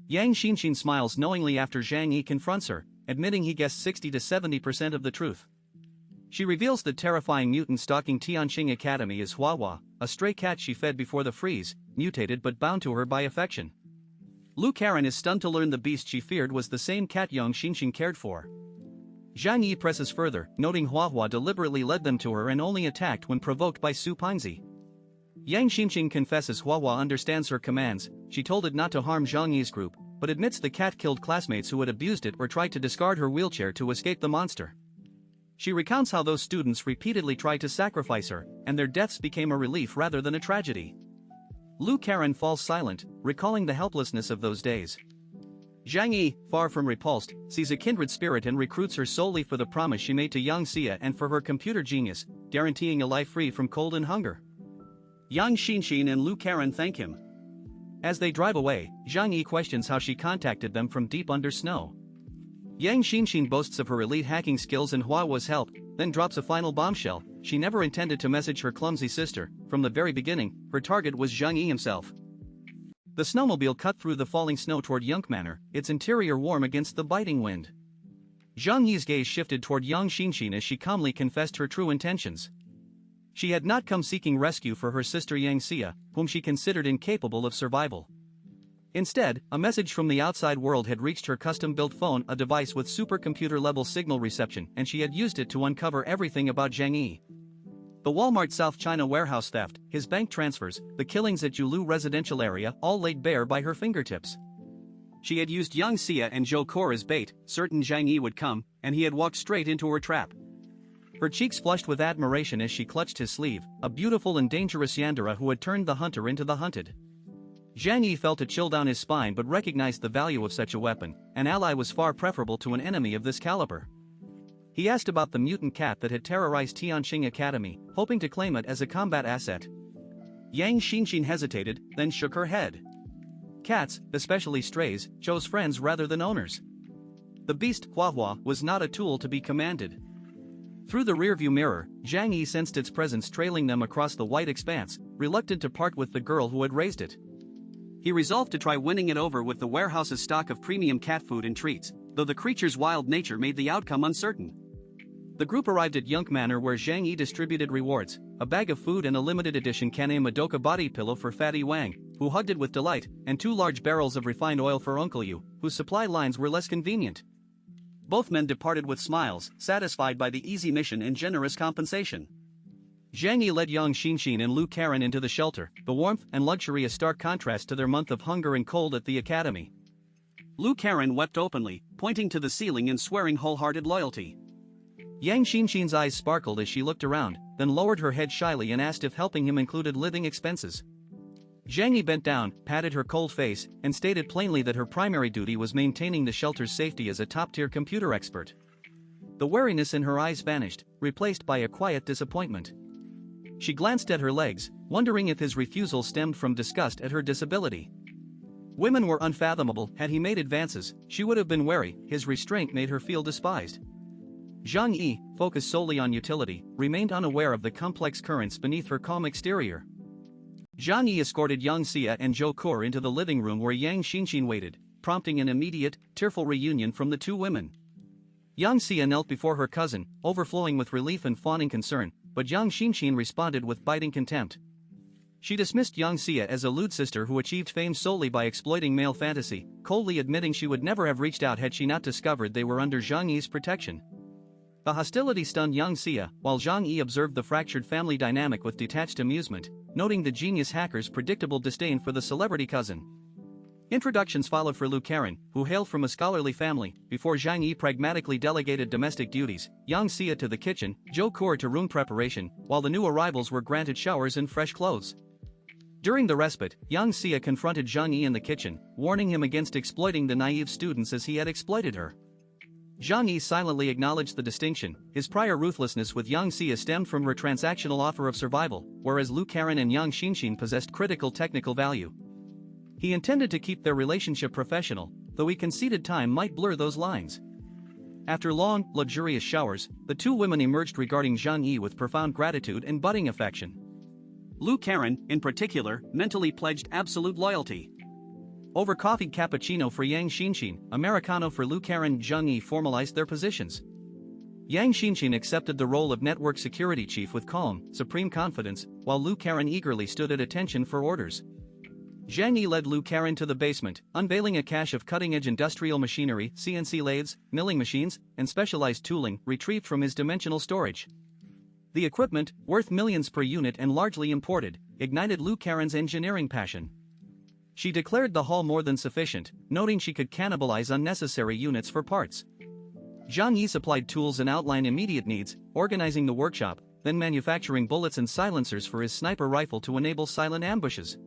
Yang Xinxin smiles knowingly after Zhang Yi confronts her, admitting he guessed 60 to 70% of the truth. She reveals the terrifying mutant stalking Tianqing Academy is Huahua, a stray cat she fed before the freeze, mutated but bound to her by affection. Lu Karen is stunned to learn the beast she feared was the same cat Yang Xinxin cared for. Zhang Yi presses further, noting Huahua deliberately led them to her and only attacked when provoked by Su Pingzi. Yang Xinxin confesses Huahua understands her commands. She told it not to harm Zhang Yi's group, but admits the cat killed classmates who had abused it or tried to discard her wheelchair to escape the monster. She recounts how those students repeatedly tried to sacrifice her, and their deaths became a relief rather than a tragedy. Lu Karen falls silent, recalling the helplessness of those days. Zhang Yi, far from repulsed, sees a kindred spirit and recruits her solely for the promise she made to Yang Xia and for her computer genius, guaranteeing a life free from cold and hunger. Yang Xinxin and Lu Karen thank him. As they drive away, Zhang Yi questions how she contacted them from deep under snow. Yang Xinxin boasts of her elite hacking skills and Huahua's help, then drops a final bombshell. She never intended to message her clumsy sister. From the very beginning, her target was Zhang Yi himself. The snowmobile cut through the falling snow toward Yunk Manor, its interior warm against the biting wind. Zhang Yi's gaze shifted toward Yang Xinxin as she calmly confessed her true intentions. She had not come seeking rescue for her sister Yang Xia, whom she considered incapable of survival. Instead, a message from the outside world had reached her custom-built phone, a device with supercomputer-level signal reception, and she had used it to uncover everything about Zhang Yi. The Walmart South China warehouse theft, his bank transfers, the killings at Julu residential area, all laid bare by her fingertips. She had used Yang Xia and Zhou Kor as bait, certain Zhang Yi would come, and he had walked straight into her trap. Her cheeks flushed with admiration as she clutched his sleeve, a beautiful and dangerous Yandere who had turned the hunter into the hunted. Zhang Yi felt a chill down his spine but recognized the value of such a weapon. An ally was far preferable to an enemy of this caliber. He asked about the mutant cat that had terrorized Tianqing Academy, hoping to claim it as a combat asset. Yang Xinxin hesitated, then shook her head. Cats, especially strays, chose friends rather than owners. The beast, Huahua, was not a tool to be commanded. Through the rearview mirror, Zhang Yi sensed its presence trailing them across the white expanse, reluctant to part with the girl who had raised it. He resolved to try winning it over with the warehouse's stock of premium cat food and treats, though the creature's wild nature made the outcome uncertain. The group arrived at Yunk Manor where Zhang Yi distributed rewards, a bag of food and a limited edition Kane Madoka body pillow for Fatty Wang, who hugged it with delight, and 2 large barrels of refined oil for Uncle Yu, whose supply lines were less convenient. Both men departed with smiles, satisfied by the easy mission and generous compensation. Zhang Yi led Yang Xinxin and Lu Karen into the shelter, the warmth and luxury a stark contrast to their month of hunger and cold at the academy. Lu Karen wept openly, pointing to the ceiling and swearing wholehearted loyalty. Yang Xinxin's eyes sparkled as she looked around, then lowered her head shyly and asked if helping him included living expenses. Zhang Yi bent down, patted her cold face, and stated plainly that her primary duty was maintaining the shelter's safety as a top-tier computer expert. The wariness in her eyes vanished, replaced by a quiet disappointment. She glanced at her legs, wondering if his refusal stemmed from disgust at her disability. Women were unfathomable. Had he made advances, she would have been wary. His restraint made her feel despised. Zhang Yi, focused solely on utility, remained unaware of the complex currents beneath her calm exterior. Zhang Yi escorted Yang Xia and Zhou Kor into the living room where Yang Xinxin waited, prompting an immediate, tearful reunion from the 2 women. Yang Xia knelt before her cousin, overflowing with relief and fawning concern, but Yang Xinxin responded with biting contempt. She dismissed Yang Xia as a lewd sister who achieved fame solely by exploiting male fantasy, coldly admitting she would never have reached out had she not discovered they were under Zhang Yi's protection. The hostility stunned Yang Xia, while Zhang Yi observed the fractured family dynamic with detached amusement, noting the genius hacker's predictable disdain for the celebrity cousin. Introductions followed for Lu Karen, who hailed from a scholarly family, before Zhang Yi pragmatically delegated domestic duties, Yang Xia to the kitchen, Zhou Kor to room preparation, while the new arrivals were granted showers and fresh clothes. During the respite, Yang Xia confronted Zhang Yi in the kitchen, warning him against exploiting the naive students as he had exploited her. Zhang Yi silently acknowledged the distinction. His prior ruthlessness with Yang Xia stemmed from her transactional offer of survival, whereas Lu Karen and Yang Xinxin possessed critical technical value. He intended to keep their relationship professional, though he conceded time might blur those lines. After long, luxurious showers, the 2 women emerged regarding Zhang Yi with profound gratitude and budding affection. Lu Karen, in particular, mentally pledged absolute loyalty. Over coffee cappuccino for Yang Xinxin, Americano for Lu Karen. Zhang Yi formalized their positions. Yang Xinxin accepted the role of network security chief with calm, supreme confidence, while Lu Karen eagerly stood at attention for orders. Zhang Yi led Lu Karen to the basement, unveiling a cache of cutting-edge industrial machinery, CNC lathes, milling machines, and specialized tooling retrieved from his dimensional storage. The equipment, worth millions per unit and largely imported, ignited Lu Karen's engineering passion. She declared the haul more than sufficient, noting she could cannibalize unnecessary units for parts. Zhang Yi supplied tools and outlined immediate needs, organizing the workshop, then manufacturing bullets and silencers for his sniper rifle to enable silent ambushes.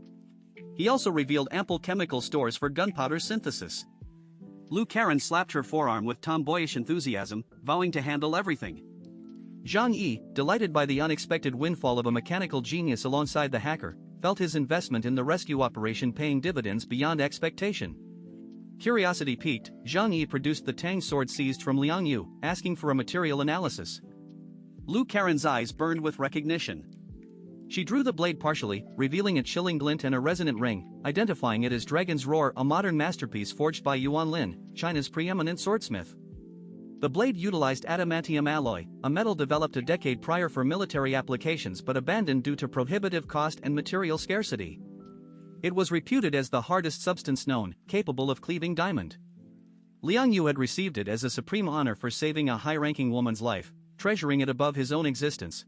He also revealed ample chemical stores for gunpowder synthesis. Lu Karen slapped her forearm with tomboyish enthusiasm, vowing to handle everything. Zhang Yi, delighted by the unexpected windfall of a mechanical genius alongside the hacker, felt his investment in the rescue operation paying dividends beyond expectation. Curiosity piqued, Zhang Yi produced the Tang sword seized from Liang Yu, asking for a material analysis. Lu Karen's eyes burned with recognition. She drew the blade partially, revealing a chilling glint and a resonant ring, identifying it as Dragon's Roar, a modern masterpiece forged by Yuan Lin, China's preeminent swordsmith. The blade utilized adamantium alloy, a metal developed a decade prior for military applications but abandoned due to prohibitive cost and material scarcity. It was reputed as the hardest substance known, capable of cleaving diamond. Liang Yu had received it as a supreme honor for saving a high-ranking woman's life, treasuring it above his own existence.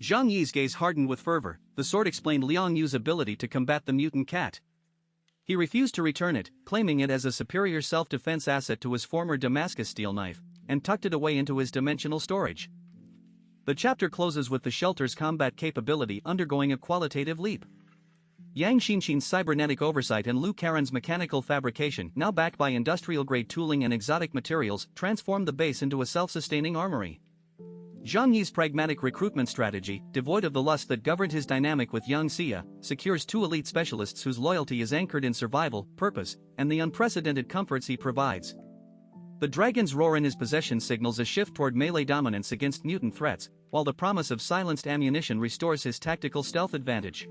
Zhang Yi's gaze hardened with fervor. The sword explained Liang Yu's ability to combat the mutant cat. He refused to return it, claiming it as a superior self-defense asset to his former Damascus steel knife, and tucked it away into his dimensional storage. The chapter closes with the shelter's combat capability undergoing a qualitative leap. Yang Xinxin's cybernetic oversight and Lu Karen's mechanical fabrication, now backed by industrial-grade tooling and exotic materials, transformed the base into a self-sustaining armory. Zhang Yi's pragmatic recruitment strategy, devoid of the lust that governed his dynamic with Yang Xia, secures two elite specialists whose loyalty is anchored in survival, purpose, and the unprecedented comforts he provides. The Dragon's Roar in his possession signals a shift toward melee dominance against mutant threats, while the promise of silenced ammunition restores his tactical stealth advantage.